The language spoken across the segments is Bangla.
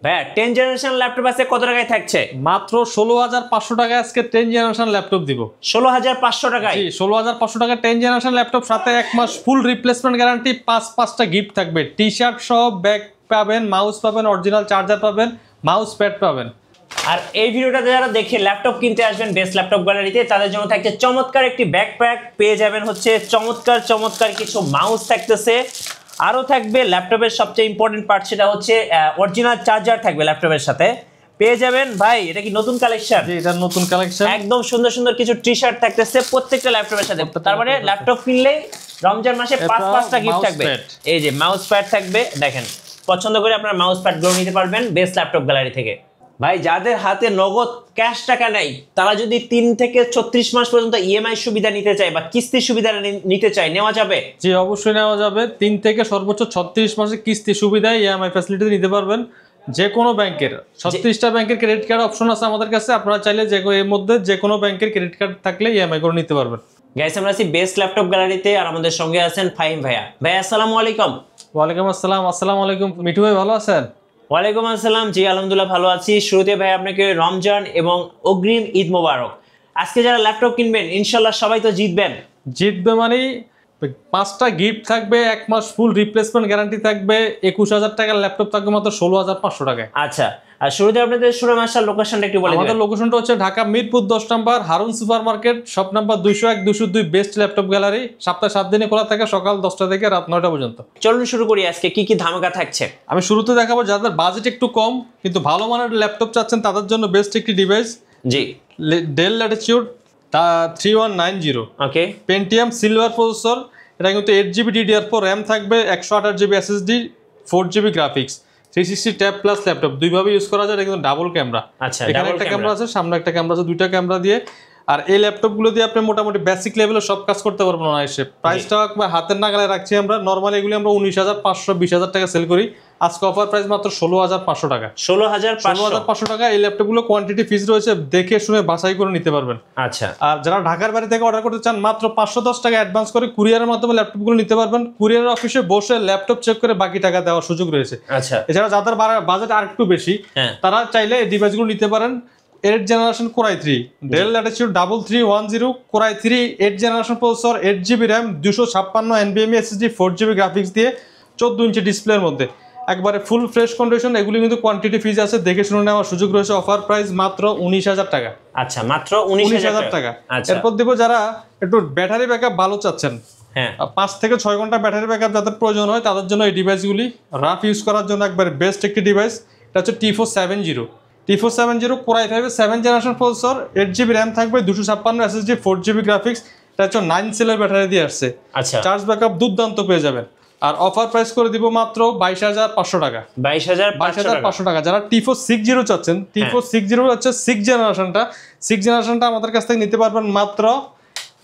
ভাইয়া 10 জেনারেশন ল্যাপটপ আছে কত টাকায় থাকছে? মাত্র 16,500 টাকায় আজকে 10 জেনারেশন ল্যাপটপ দিব। 16,500 টাকায়? জি, 16,500 টাকা 10 জেনারেশন ল্যাপটপ, সাথে 1 মাস ফুল রিপ্লেসমেন্ট গ্যারান্টি, 5টা গিফট থাকবে। টি-শার্ট সহ ব্যাগ পাবেন, মাউস পাবেন, অরিজিনাল চার্জার পাবেন, মাউস প্যাড পাবেন। আর এই ভিডিওটা যারা দেখে ল্যাপটপ কিনতে আসবেন বেস্ট ল্যাপটপ গ্যালারিতে, তাদের জন্য থাকছে চমৎকার একটি ব্যাকপ্যাক, পেয়ে যাবেন হচ্ছে চমৎকার কিছু মাউস থাকতেছে, আরও থাকবে ল্যাপটপের সবচেয়ে ইম্পর্টেন্ট পার্ট, সেটা হচ্ছে অরিজিনাল চার্জার থাকবে ল্যাপটপের সাথে পেয়ে যাবেন। ভাই এটা কি নতুন কালেকশন? জি, এটা নতুন কালেকশন। একদম সুন্দর কিছু টি-শার্ট থাকতেছে প্রত্যেকটা ল্যাপটপের সাথে। তার মানে ল্যাপটপ কিনলেই রমজান মাসে 5টা গিফট থাকবে। এই যে মাউস প্যাড থাকবে, দেখেন পছন্দ করে আপনার মাউস প্যাড গুলো নিতে পারবেন বেস্ট ল্যাপটপ গ্যালারি থেকে। ভাই যাদের হাতে নগদ ক্যাশ টাকা নাই, তারা যদি 3 থেকে 36 মাস পর্যন্ত ইএমআই সুবিধা নিতে চায় বা কিস্তির সুবিধা নিতে চায়, নেওয়া যাবে? জি, অবশ্যই নেওয়া যাবে। 3 থেকে সর্বোচ্চ 36 মাসের কিস্তি সুবিধায় ইএমআই ফ্যাসিলিটি নিতে পারবেন যে কোনো ব্যাংকের। 36টা ব্যাংকের ক্রেডিট কার্ড অপশন আছে আমাদের কাছে, আপনারা চাইলে এর মধ্যে যে কোনো ব্যাংকের ক্রেডিট কার্ড থাকলে ইএমআই করে নিতে পারবেন। গাইস, আমরা আছি বেস্ট ল্যাপটপ গ্যালারিতে, আর আমাদের সঙ্গে আছেন ফাহিম ভাইয়া। ভাই আসসালামু আলাইকুম। ওয়ালাইকুম আসসালাম। আসসালামু আলাইকুম। মিঠু ভাই ভালো আছেন? ওয়ালাইকুম আসসালাম। জি আলহামদুলিল্লাহ ভালো আছি। শুরুতে ভাই আপনাকে রমজান এবং অগ্রিম ঈদ মোবারক। আজকে যারা ল্যাপটপ কিনবেন ইনশাল্লাহ সবাই তো জিতবে মানে 5টা গিফট থাকবে, 1 মাস ফুল রিপ্লেসমেন্ট গ্যারান্টি থাকবে, 21,000 টাকার ল্যাপটপ থাকবে মাত্র 16,500 টাকায়। আচ্ছা, আর শুরুতে আপনাদের শোরুম আসার লোকেশনটা একটু বলে দিবেন। আমাদের লোকেশনটা হচ্ছে Dhaka Mirpur 10 number Harun super market, shop number 201 202, best laptop gallery. সপ্তাহে 7 দিনে খোলা থাকে, সকাল 10টা থেকে রাত 9টা পর্যন্ত। চলুন শুরু করি। আজকে কি ধামাকা থাকছে আমি শুরুতে দেখাবো যাদের বাজেট একটু কম কিন্তু ভালো মানের ল্যাপটপ চাচ্ছেন তাদের জন্য বেস্ট একটি ডিভাইস। জি, ডেল ল্যাটিটিউড 3190। ওকে, পেন্টিয়াম সিলভার প্রসেসর, এটা কিন্তু 8GB DDR4 র্যাম থাকবে, 128GB SSD, 4GB graphics, 360 tab plus laptop দুইভাবে ইউজ করা যায়। এটা কিন্তু ডাবল ক্যামেরা। আচ্ছা, এখানে একটা ক্যামেরা আছে, সামনে একটা ক্যামেরা আছে, দুইটা ক্যামেরা দিয়ে। আর এই ল্যাপটপগুলো দিয়ে আপনি মোটামুটি বেসিক লেভেলে সব কাজ করতে পারবেন না এসে। প্রাইসটা হাতের নাগালে রাখছি আমরা। নর্মালি এগুলি আমরা 19,500 20,000 টাকা সেল করি। আজকে অফার প্রাইস মাত্র 16,500 টাকা। 16,500 টাকা। এই ল্যাপটপগুলো কোয়ান্টিটি ফিজ রয়েছে, দেখে শুনে বাছাই করে নিতে পারবেন। আচ্ছা, আর যারা ঢাকার বাইরে থেকে অর্ডার করতে চান মাত্র 510 টাকা অ্যাডভান্স করে কুরিয়ারের মাধ্যমে ল্যাপটপগুলো নিতে পারবেন। কুরিয়ার অফিসে বসে ল্যাপটপ চেক করে বাকি টাকা দেওয়ার সুযোগ রয়েছে। আচ্ছা, এছাড়া যাদের বাজেট আর একটু বেশি তারা চাইলে এই ডিভাইসগুলো নিতে পারেন। 8 generation Core i3 del Latitude 3310 Core i3 8 generation processor, 8GB RAM, 256 NVMe SSD, 4GB graphics দিয়ে 14 ইঞ্চি ডিসপ্লের মধ্যে একবারে ফুল ফ্রেশ কন্ডিশন। এগুলি কিন্তু কোয়ান্টিটি ফিজ আছে, দেখে শুনে নেওয়ার সুযোগ রয়েছে। অফার প্রাইস মাত্র 19,000 টাকা। আচ্ছা, মাত্র 19,000 টাকা। এরপর দিব যারা একটু ব্যাটারি ব্যাকআপ ভালো চাচ্ছেন, হ্যাঁ 5 থেকে 6 ঘন্টা ব্যাটারি ব্যাকআপ যাদের প্রয়োজন হয় তাদের জন্য এই ডিভাইসগুলি রাফ ইউজ করার জন্য একবারে বেস্ট একটি ডিভাইস। এটা হচ্ছে T470 Core i5 7 generation processor, 8GB RAM থাকবে, 256 SSD, 4GB গ্রাফিক্স। এটা হচ্ছে 9 সেলের ব্যাটারি দিয়ে আসছে। আচ্ছা, চার্জ ব্যাকআপ দুর্দান্ত পেয়ে যাবেন। আর অফার প্রাইস করে দিব মাত্র 22,500 টাকা। 22,500 টাকা। যারা T460 চাচ্ছেন, T460 হচ্ছে 6 জেনারেশনটা আমাদের কাছ থেকে নিতে পারবেন মাত্র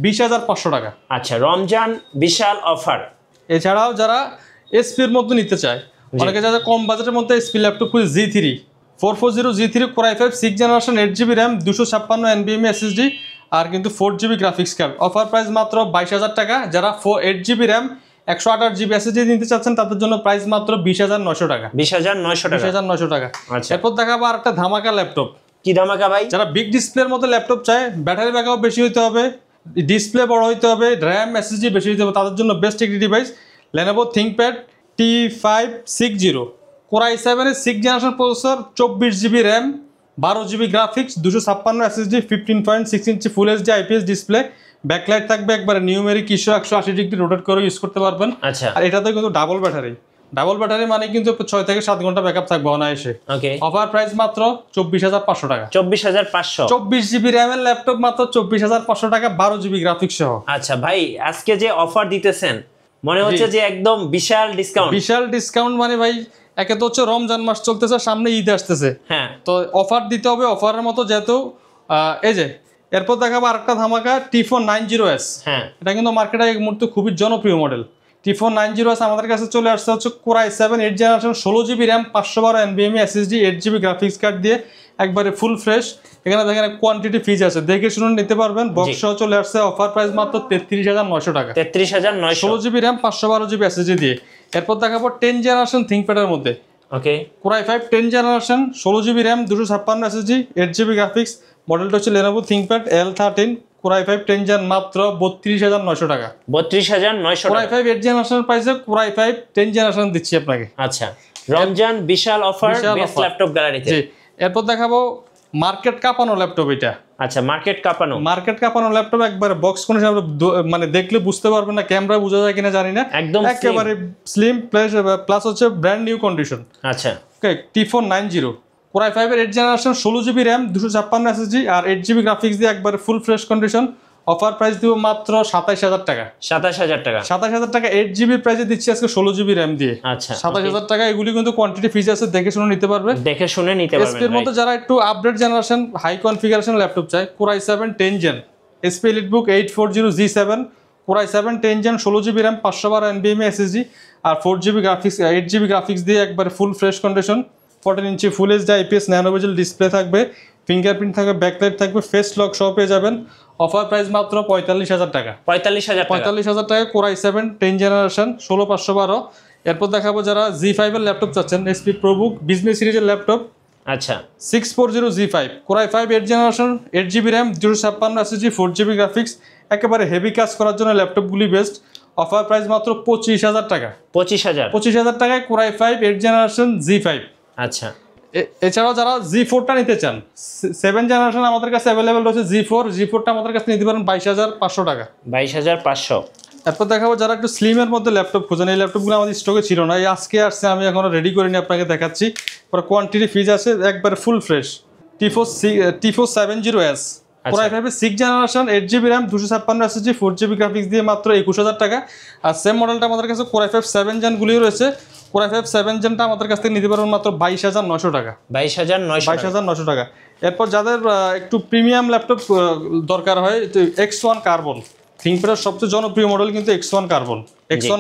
20,500 টাকা। আচ্ছা, রমজান বিশাল অফার। এছাড়াও যারা এসপির মধ্যে নিতে চায়, অনেকে যারা কম বাজেটের মধ্যে এসপি ল্যাপটপ খুঁজে, G3 Core i5 6 generation, 8GB RAM, 256 NVMe SSD আর কিন্তু 4GB graphics card. Offer price মাত্র 22,000 টাকা। যারা 8GB RAM 128GB SSD নিতে চাচ্ছেন তাদের জন্য প্রাইস মাত্র 20,900 টাকা। 20,900 টাকা। আচ্ছা, এরপর দেখাবো আর একটা ধামাকা ল্যাপটপ। কি ধামাকা ভাই? যারা বিগ ডিসপ্লের মধ্যে ল্যাপটপ চায়, ব্যাটারি ব্যাকআপ বেশি হতে হবে, ডিসপ্লে বড় হতে হবে, RAM SSD বেশি হতে হবে, তাদের জন্য বেস্ট একটি device Lenovo ThinkPad T560 Core i7 6 generation processor, 24GB RAM, 12GB graphics, 256 SSD, 15.6 inch ফুল HD IPS ডিসপ্লে, ব্যাকলাইট থাকবে, একবারে নিউমেরিক ইস্যু 180 ডিগ্রি রোটেট করে ইউজ করতে পারবেন। আচ্ছা, আর এটাতে কিন্তু ডাবল ব্যাটারি মানে কিন্তু 6 থেকে 7 ঘন্টা ব্যাকআপ থাকবে অনায়াসে। ওকে, অফার প্রাইস মাত্র 24,500 টাকা। 24,500। 24GB RAM এর ল্যাপটপ মাত্র 24,500 টাকা, 12GB গ্রাফিক্স সহ। আচ্ছা ভাই, আজকে যে অফার দিতেছেন মনে হচ্ছে যে একদম বিশাল ডিসকাউন্ট। মানে ভাই একে তো হচ্ছে রমজান মাস চলতেছে, সামনে ঈদ আসতেছে, হ্যাঁ, তো অফার দিতে হবে অফারের মতো। যেহেতু এই যে এরপর দেখাবো আরেকটা ধামাকা T490S। হ্যাঁ, এটা কিন্তু মার্কেটে এই মুহূর্তে খুবই জনপ্রিয় মডেল। T490S আমাদের কাছে চলে আসছে হচ্ছে Core i7 8 generation, 16GB RAM, 512 NVMe SSD, 8GB graphics card দিয়ে একবারে ফুল ফ্রেশ। এখানে দেখেন কোয়ান্টিটি ফিজ আছে, দেখে শুনে নিতে পারবেন। বক্স সহ চলে আসছে। অফার প্রাইস মাত্র 33,900 টাকা। 33,900। 16GB RAM, 512GB SSD দিয়ে। এরপর দেখাবো 10 জেনারেশন ThinkPad এর মধ্যে ওকে Core i5 10 generation 16GB RAM 256 SSD 8GB graphics মডেলটা হচ্ছে Lenovo ThinkPad L13 Core i5 10 gen মাত্র 32900 টাকা 32900 Core টাকা i5 8 জেনারেশন প্রাইসে Core i5 10 জেনারেশন দিচ্ছি আপনাকে আচ্ছা রমজান বিশাল অফার বেস্ট ল্যাপটপ গ্যালারিতে জি এরপর দেখাবো মার্কেট কাঁপানো ল্যাপটপ এটা আচ্ছা মার্কেট কাঁপানো ল্যাপটপ একবারে বক্স কোন মানে দেখলে বুঝতে পারবেন না ক্যামেরা বোঝা যায় কিনা জানি না একদম একেবারে স্লিম প্লাস হচ্ছে ব্র্যান্ড নিউ কন্ডিশন আচ্ছা ওকে T490 Core i5 এর 8 জেনারেশন 16GB RAM 256 SSD আর 8GB গ্রাফিক্স দিয়ে একবারে full fresh condition offer price দিব মাত্র 27000 টাকা 27000 টাকা 8GB প্রাইসে দিচ্ছি আজকে 16GB RAM দিয়ে আচ্ছা 27000 টাকা এগুলি কিন্তু কোয়ান্টিটি ফিজ আছে দেখে শুনে নিতে পারবে এসপি এর মধ্যে যারা একটু update generation high configuration laptop চায় Core i7 10 gen SP EliteBook 840G7 Core i7 10 gen 16GB RAM 512 NVMe SSD আর 4GB গ্রাফিক্স 8GB গ্রাফিক্স দিয়ে একবারে full fresh condition 14 inch full HD IPS nano bezel display থাকবে ফিঙ্গারপ্রিন্ট থাকবে ব্যাকলাইট থাকবে ফেস লক সহ পেয়ে যাবেন অফার প্রাইস মাত্র 45000 টাকা 45000 টাকা Core i7 10 জেনারেশন 16612 এরপর দেখাবো যারা Z5 এর ল্যাপটপ চাচ্ছেন SP ProBook বিজনেস সিরিজের ল্যাপটপ আচ্ছা 640G5 Core i5 8 generation 8GB RAM 256 SSD 4GB graphics একেবারে হেভি কাজ করার জন্য ল্যাপটপগুলি বেস্ট অফার প্রাইস মাত্র 25000 টাকা 25000 টাকায় Core i5 8 জেনারেশন Z5 আচ্ছা এছাড়াও যারা Z4টা নিতে চান 7 জেনারেশন আমাদের কাছে অ্যাভেলেবেল রয়েছে Z4টা আমাদের কাছে নিতে পারেন 22500 টাকা 22500 এরপর দেখাবো যারা একটু স্লিমের মধ্যে ল্যাপটপ খোঁজেন এই ল্যাপটপগুলো আমাদের স্টকে ছিল না এই আজকে আসছে আমি এখনো রেডি করিনি আপনাকে দেখাচ্ছি পরে কোয়ান্টিটি ফিজ আছে একবারে full fresh T470S Core i5 এর 6 generation 8GB RAM 256 SSD 4GB graphics দিয়ে মাত্র 21000 টাকা আর সেম মডেলটা আমাদের কাছে Core i5 7 জেন গুলিও রয়েছে Core i5 7 জেনটা আমাদের কাছ থেকে নিতে পারবেন মাত্র 22900 টাকা 22900 টাকা এরপর যাদের একটু প্রিমিয়াম ল্যাপটপ দরকার হয় X1 কার্বন থিংকপ্যাডের সবচেয়ে জনপ্রিয় মডেল কিন্তু X1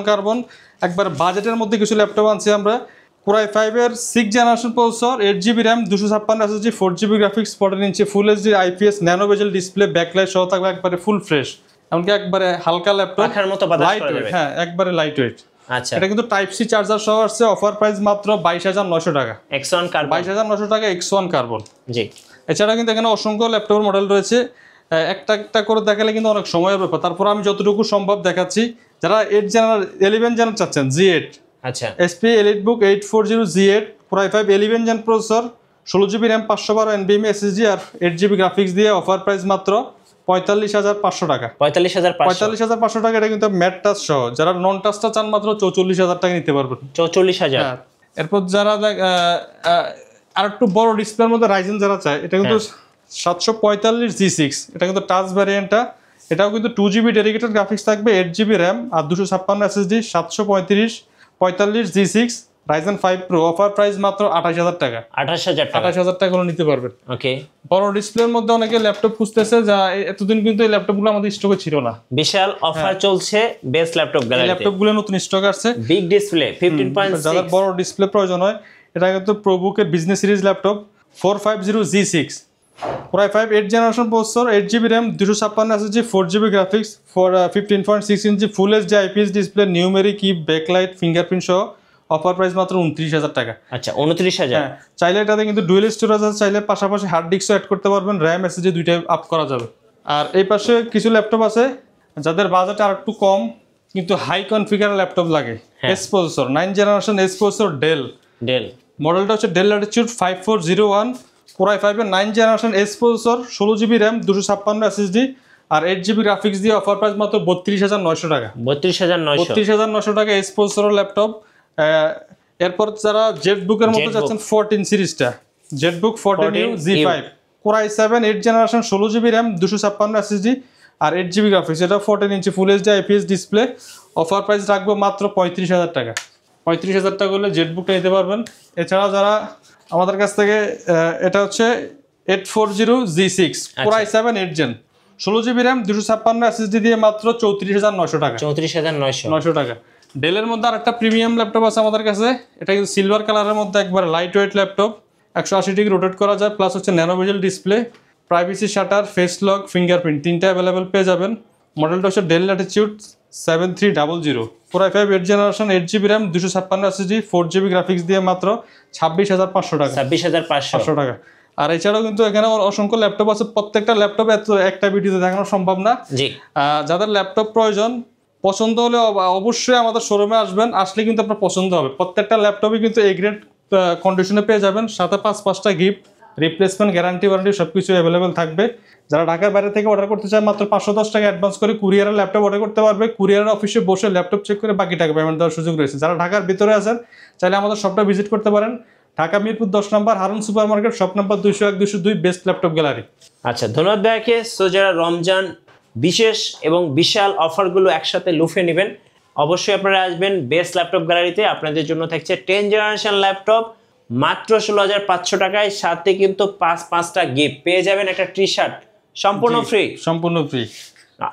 কার্বন একবার বাজেটের মধ্যে কিছু ল্যাপটপ আনছি আমরা Core i5 এর 6 generation processor 8GB RAM 256 SSD 4GB graphics 14 inch full HD IPS nano bezel display backlight সহ থাকবে একবারে ফুল ফ্রেশ এমনকি একবারে হালকা ল্যাপটপ রাখার মতো বাতাস লাইট করা যাবে হ্যাঁ একবারে লাইট ওয়েট আচ্ছা এটা কিন্তু টাইপ সি চার্জার সহ আসছে অফার প্রাইস মাত্র 22900 টাকা X1 কার্বন 22900 টাকা X1 কার্বন জি এছাড়া কিন্তু এখানে অসংখ্য ল্যাপটপের মডেল রয়েছে একটা করে দেখালে কিন্তু অনেক সময়ের ব্যাপার তারপর আমি যতটুকু সম্ভব দেখাচ্ছি যারা 11 জেনার চাচ্ছেন Z8 আচ্ছা SP EliteBook 840G8 Core i5 11 gen processor 16GB RAM 512 NVMe SSD আর 8GB গ্রাফিক্স দিয়ে অফার প্রাইস মাত্র 45500 টাকা 45500 টাকা এটা কিন্তু ম্যাট টাচ সহ যারা নন টাচটা চান মাত্র 44000 টাকা নিতে পারবেন 44000 এরপর যারা আর একটু বড় ডিসপ্লের মধ্যে রাইজেন যারা চায় এটা কিন্তু 745G6 এটা কিন্তু টাচ ভ্যারিয়েন্টটা এটাও কিন্তু 2GB ডেডিকেটেড গ্রাফিক্স থাকবে 8GB RAM আর 256 SSD 745G6 Ryzen 5 Pro offer price মাত্র 28000 টাকা 28000 টাকা করে নিতে পারবেন ওকে বড় ডিসপ্লের মধ্যে অনেকে ল্যাপটপ খুঁজতেছে যা এতদিন কিন্তু এই ল্যাপটপগুলো আমাদের স্টকে ছিল না বিশাল অফার চলছে বেস্ট ল্যাপটপ গ্যালারিতে ল্যাপটপগুলো নতুন স্টক আসছে বিগ ডিসপ্লে 15.6 যাদের বড় ডিসপ্লে প্রয়োজন হয় এটা কিন্তু ProBook এর business series laptop 450G6 Core i5 8 generation processor 8GB RAM 256 SSD 4GB graphics 15.6 inch full HD IPS display numeric key backlight fingerprint সহ অফার প্রাইস মাত্র 29000 টাকা আচ্ছা 29000 হ্যাঁ চাইলে এটাতে কিন্তু ডুয়াল স্টোরেজ আছে চাইলে পাশাপাশি হার্ড ডিস্কও অ্যাড করতে পারবেন RAM SSD দুইটাই আপ করা যাবে আর এই পাশে কিছু ল্যাপটপ আছে যাদের বাজেট আর একটু কম কিন্তু হাই কনফিগার ল্যাপটপ লাগে S processor 9 generation S processor Dell মডেলটা হচ্ছে ডেল ল্যাটিটিউড 5401 Core i5 এর 9 generation S processor 16GB RAM 256 SSD আর 8GB গ্রাফিক্স দিয়ে অফার প্রাইস মাত্র 32900 টাকা 32900 টাকা S প্রসেসর ল্যাপটপ এরপর যারা জেটবুক এর মধ্যে যাচ্ছেন 14 সিরিজটা ZBook 14U Z5 Core i7 8 generation 16GB RAM 256 SSD আর 8GB গ্রাফিক্স এটা 14 inch full HD IPS display offer price রাখবো মাত্র 35000 টাকা 35000 টাকা হলে জেটবুকটা নিতে পারবেন এছাড়া যারা আমাদের কাছ থেকে এটা হচ্ছে 840G6 Core i7 8 gen 16GB RAM 256 SSD দিয়ে মাত্র 34900 টাকা 34900 টাকা ডেলের মধ্যে আর একটা প্রিমিয়াম ল্যাপটপ আছে আমাদের কাছে এটা কিন্তু সিলভার কালারের মধ্যে একবার light weight laptop 180 degree rotate করা যায় প্লাস হচ্ছে nano bezel display privacy shutter face lock fingerprint তিনটা অ্যাভেলেবেল পেয়ে যাবেন মডেলটা হচ্ছে Dell Latitude 7300 Core i5 8th generation 8GB RAM 256 SSD 4GB graphics দিয়ে মাত্র 26,500 টাকা 26,500 টাকা। আর এছাড়াও কিন্তু এখানে অসংখ্য ল্যাপটপ আছে, প্রত্যেকটা ল্যাপটপে একটা ভিডিওতে দেখানো সম্ভব না। জি, যাদের ল্যাপটপ প্রয়োজন পছন্দ হলে অবশ্যই আমাদের শোরুমে আসবেন, আসলে কিন্তু আপনার পছন্দ হবে। প্রত্যেকটা ল্যাপটপই কিন্তু এ গ্রেড কন্ডিশনে পেয়ে যাবেন, সাথে 5টা গিফট, রিপ্লেসমেন্ট, গ্যারান্টি ওয়ারেন্টি সবকিছু অ্যাভেলেবেল থাকবে। যারা ঢাকার বাইরে থেকে অর্ডার করতে চায় মাত্র 510 টাকা অ্যাডভান্স করে কুরিয়ারের ল্যাপটপ অর্ডার করতে পারবে। কুরিয়ারের অফিসে বসে ল্যাপটপ চেক করে বাকি টাকা পেমেন্ট দেওয়ার সুযোগ রয়েছে। যারা ঢাকার ভিতরে আছেন চাইলে আমাদের শপটা ভিজিট করতে পারেন, Dhaka Mirpur 10 number Harun super market, shop number 201-202, best laptop gallery. আচ্ছা, ধন্যবাদ ভাইয়াকে। সো যারা রমজান বিশেষ এবং বিশাল অফারগুলো একসাথে লুফে নেবেন, অবশ্যই আপনারা আসবেন বেস্ট ল্যাপটপ গ্যালারিতে। আপনাদের জন্য থাকছে 10th জেনারেশন ল্যাপটপ মাত্র 16,500 টাকায়, সাথে কিন্তু 5টা গিফট পেয়ে যাবেন, একটা টি শার্ট সম্পূর্ণ ফ্রি। সম্পূর্ণ ফ্রি।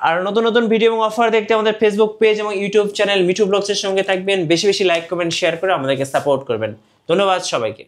আর নতুন নতুন ভিডিও এবং অফার দেখতে আমাদের ফেসবুক পেজ এবং ইউটিউব চ্যানেল মিঠু ব্লগসের সঙ্গে থাকবেন। বেশি বেশি লাইক কমেন্ট শেয়ার করে আমাদেরকে সাপোর্ট করবেন। ধন্যবাদ সবাইকে।